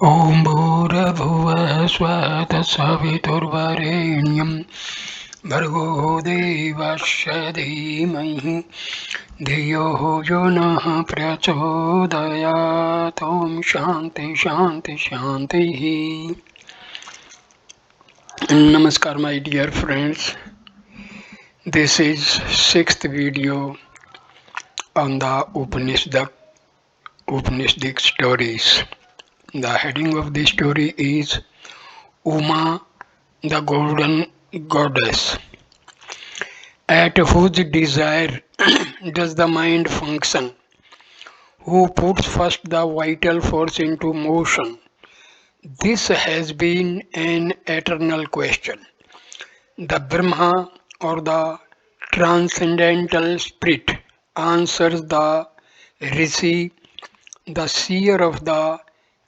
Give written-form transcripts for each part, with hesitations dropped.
ॐ भूर्भुवः स्वः तत्सवितुर्वरेण्यं भर्गो देवस्य धीमहि धियो यो नः प्रचोदयात् ॐ शान्ति शान्ति शान्तिः. Namaskar my dear friends. This is sixth video on the Upanishadic stories. The heading of the story is Uma, the Golden Goddess. At whose desire does the mind function? Who puts first the vital force into motion? This has been an eternal question. The Brahma or the transcendental spirit answers the rishi, the seer of the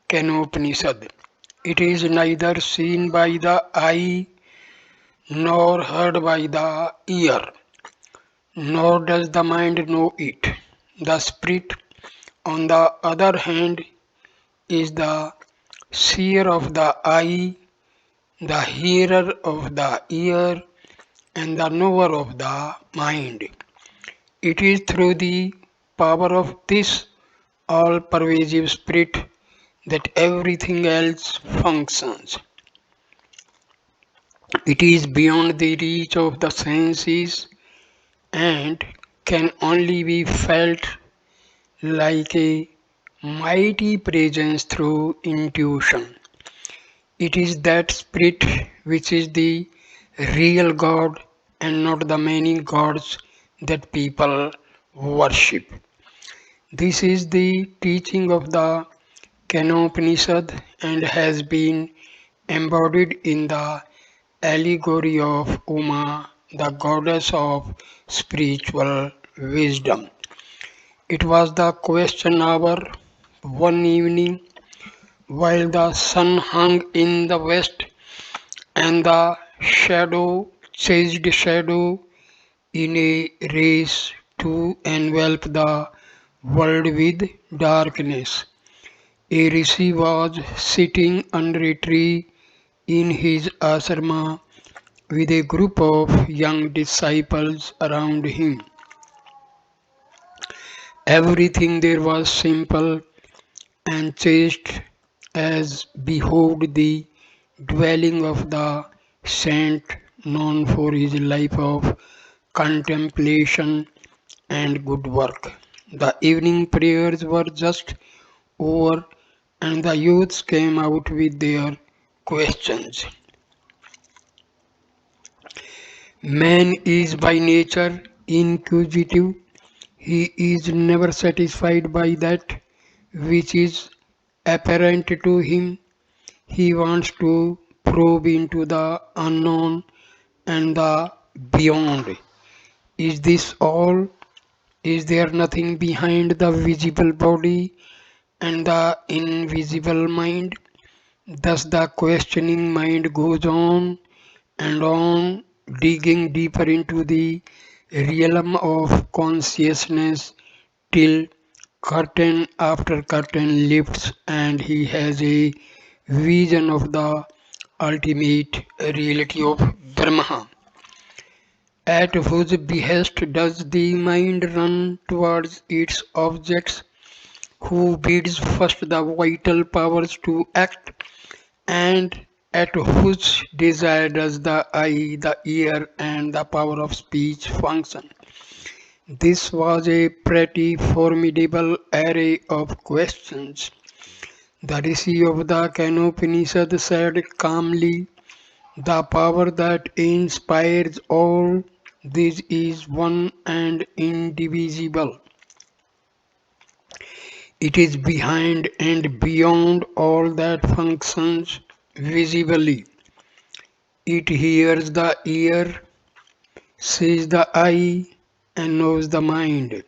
Kanyakumari. It is neither seen by the eye nor heard by the ear, nor does the mind know it. The spirit, on the other hand, is the seer of the eye, the hearer of the ear, and the knower of the mind. It is through the power of this all pervasive spirit that everything else functions. It is beyond the reach of the senses and can only be felt like a mighty presence through intuition. It is that spirit which is the real God and not the many gods that people worship. This is the teaching of the Kanyakumari and has been embodied in the allegory of Uma, the goddess of spiritual wisdom. It was the question hour one evening while the sun hung in the west and the shadow chased shadow in a race to envelop the world with darkness. A rishi was sitting under a tree in his ashrama with a group of young disciples around him. Everything there was simple and chaste as behoved the dwelling of the saint known for his life of contemplation and good work. The evening prayers were just over and the youths came out with their questions. Man is by nature inquisitive. He is never satisfied by that which is apparent to him. He wants to probe into the unknown and the beyond. Is this all? Is there nothing behind the visible body and the invisible mind? Thus the questioning mind goes on and on, digging deeper into the realm of consciousness till curtain after curtain lifts and he has a vision of the ultimate reality of Brahma. At whose behest does the mind run towards its objects? Who bids first the vital powers to act? And at whose desire does the eye, the ear, and the power of speech function? This was a pretty formidable array of questions. The rishi of the Kanyakumari said calmly, the power that inspires all this is one and indivisible. It is behind and beyond all that functions visibly. It hears the ear, sees the eye, and knows the mind.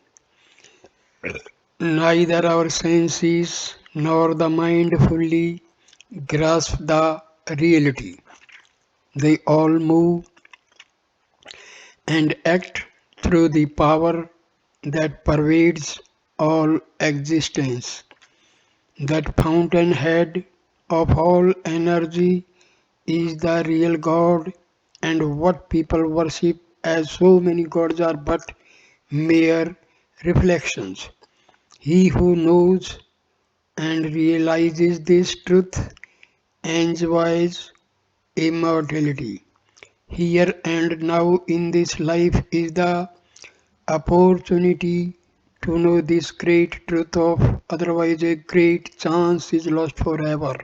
Neither our senses nor the mind fully grasp the reality. They all move and act through the power that pervades all existence. That fountainhead of all energy is the real God, and what people worship as so many gods are but mere reflections. He who knows and realizes this truth enjoys immortality. Here and now in this life is the opportunity to know this great truth of otherwise a great chance is lost forever.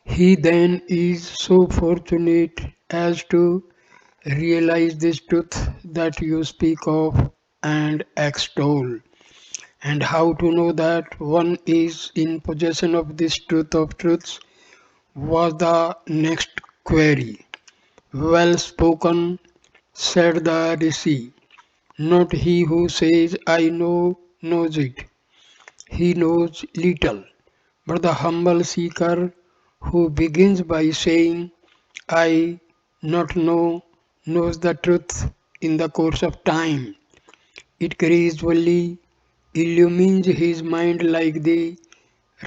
He then is so fortunate as to realize this truth that you speak of and extol. And how to know that one is in possession of this truth of truths was the next query. Well spoken, said the rishi. Not he who says, I know, knows it. He knows little. But the humble seeker who begins by saying, I not know, knows the truth in the course of time. It gradually illumines his mind like the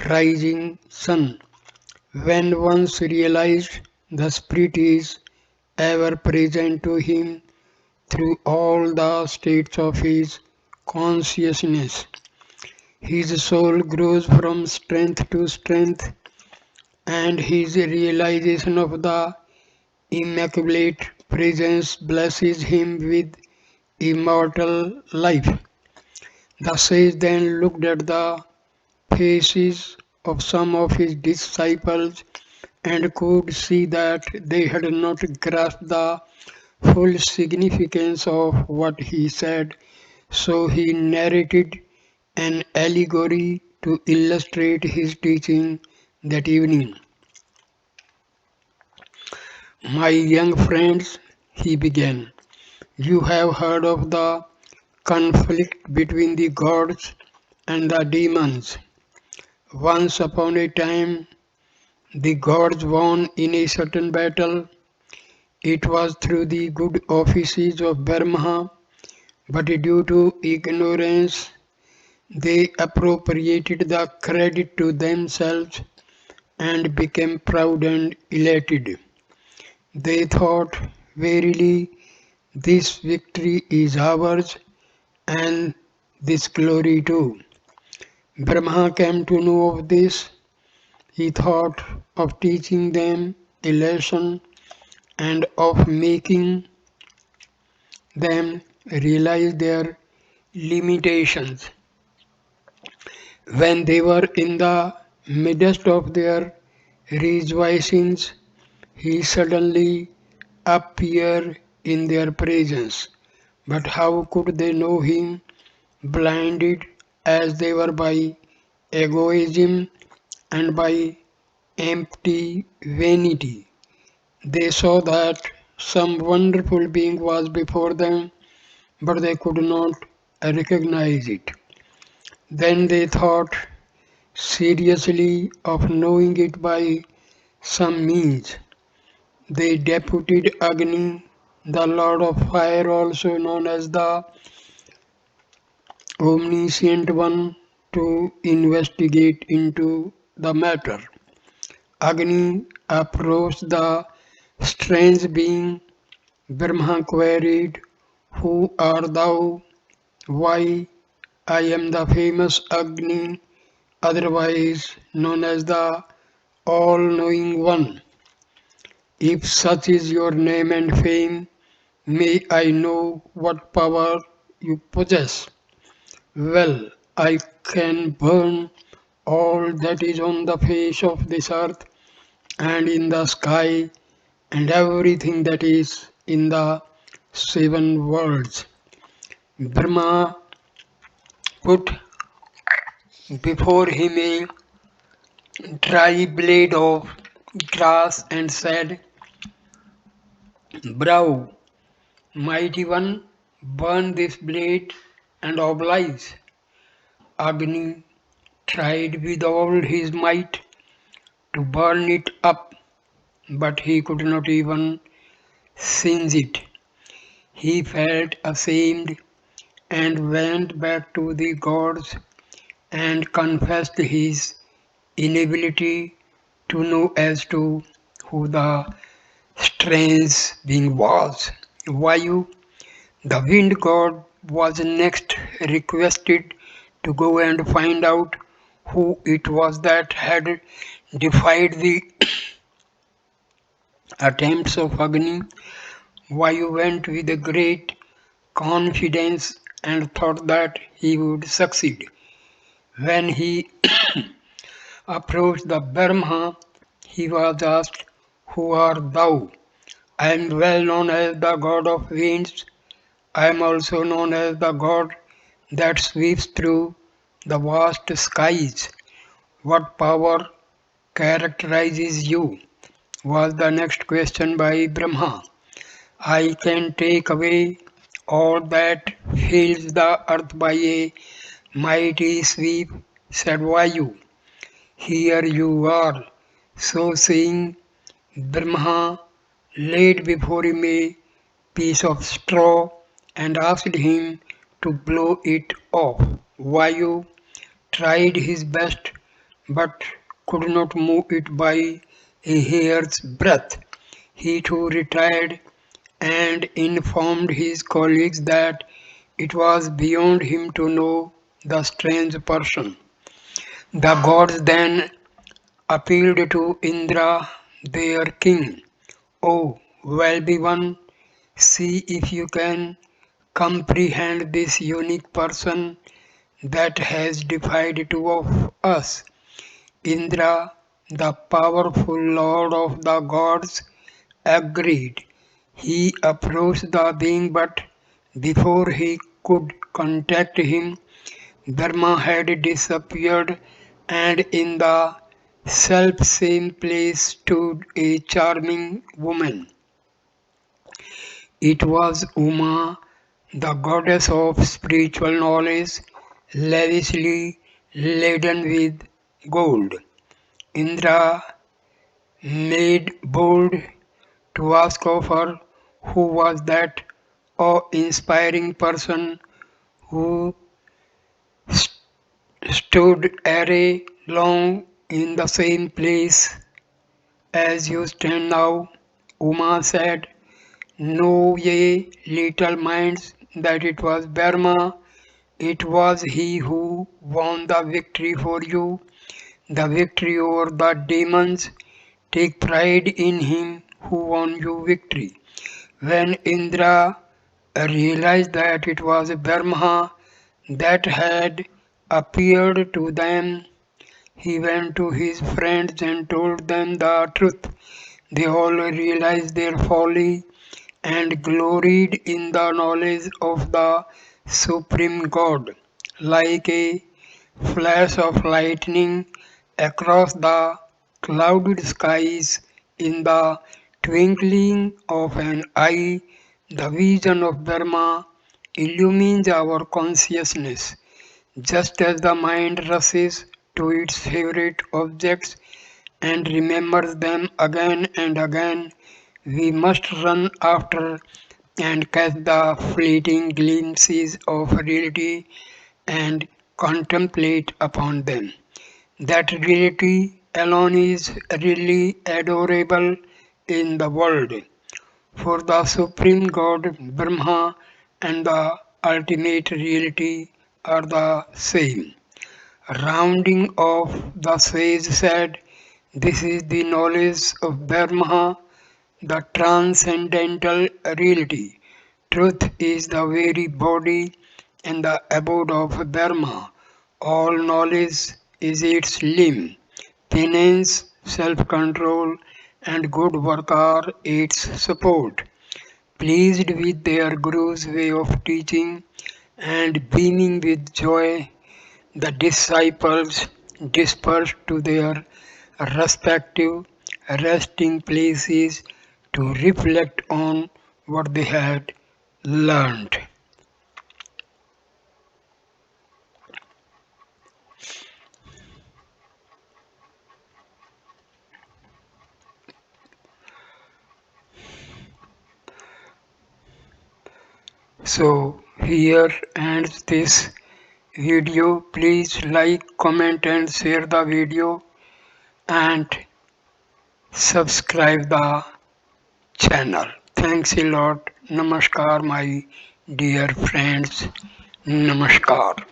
rising sun. When once realized, the Spirit is ever present to him through all the states of his consciousness. His soul grows from strength to strength, and his realization of the Immaculate Presence blesses him with immortal life. The sage then looked at the faces of some of his disciples and could see that they had not grasped the full significance of what he said, so he narrated an allegory to illustrate his teaching that evening. My young friends, he began, you have heard of the conflict between the gods and the demons. Once upon a time, the gods won in a certain battle. It was through the good offices of Brahma, but due to ignorance, they appropriated the credit to themselves and became proud and elated. They thought, verily, this victory is ours and this glory too. Brahma came to know of this. He thought of teaching them a lesson and of making them realize their limitations. When they were in the midst of their rejoicings, he suddenly appeared in their presence. But how could they know him, blinded as they were by egoism and by empty vanity? They saw that some wonderful being was before them, but they could not recognize it. Then they thought seriously of knowing it by some means. They deputed Agni, the Lord of Fire, also known as the Omniscient One, to investigate into the matter. Agni approached the strange being. Brahma queried, who art thou? Why, I am the famous Agni, otherwise known as the All-Knowing One. If such is your name and fame, may I know what power you possess. Well, I can burn all that is on the face of this earth and in the sky and everything that is in the seven worlds. Brahma put before him a dry blade of grass and said, Brow, mighty one, burn this blade and oblige. Agni tried with all his might to burn it up, but he could not even singe it. He felt ashamed and went back to the gods and confessed his inability to know as to who the strange being was. Vayu, the wind god, was next requested to go and find out who it was that had defied the attempts of Agni. Vayu went with a great confidence and thought that he would succeed. When he approached the Brahma, he was asked, "Who art thou?" "I am well known as the god of winds. I am also known as the god that sweeps through the vast skies. What power characterizes you?" was the next question by Brahma. "I can take away all that fills the earth by a mighty sweep," said Vayu. "Here you are." So saying, Brahma laid before him a piece of straw and asked him to blow it off. Vayu tried his best but could not move it by a hair's breadth. He too retired and informed his colleagues that it was beyond him to know the strange person. The gods then appealed to Indra, their king. "O wealthy one, see if you can comprehend this unique person that has defied two of us." Indra, the powerful lord of the gods, agreed. He approached the being, but before he could contact him, Dharma had disappeared, and in the self-same place stood a charming woman. It was Uma, the goddess of spiritual knowledge, lavishly laden with gold. Indra made bold to ask of her who was that awe-inspiring person who stood array long in the same place as you stand now. Uma said, "Know ye little minds that it was Brahma, it was he who won the victory for you, the victory over the demons. Take pride in him who won you victory." When Indra realized that it was Brahma that had appeared to them, he went to his friends and told them the truth. They all realized their folly and gloried in the knowledge of the Supreme God. Like a flash of lightning across the clouded skies, in the twinkling of an eye, the vision of Dharma illumines our consciousness. Just as the mind rushes to its favorite objects and remembers them again and again, we must run after and catch the fleeting glimpses of reality and contemplate upon them. That reality alone is really adorable in the world, for the Supreme God Brahma and the ultimate reality are the same. Rounding off, the sage said, "This is the knowledge of Brahma, the transcendental reality. Truth is the very body and the abode of Dharma. All knowledge is its limb. Penance, self-control, and good work are its support." Pleased with their guru's way of teaching and beaming with joy, the disciples dispersed to their respective resting places to reflect on what they had learned. So here ends this video, please like, comment and share the video and subscribe the channel. Thanks a lot. Namaskar, my dear friends. Namaskar.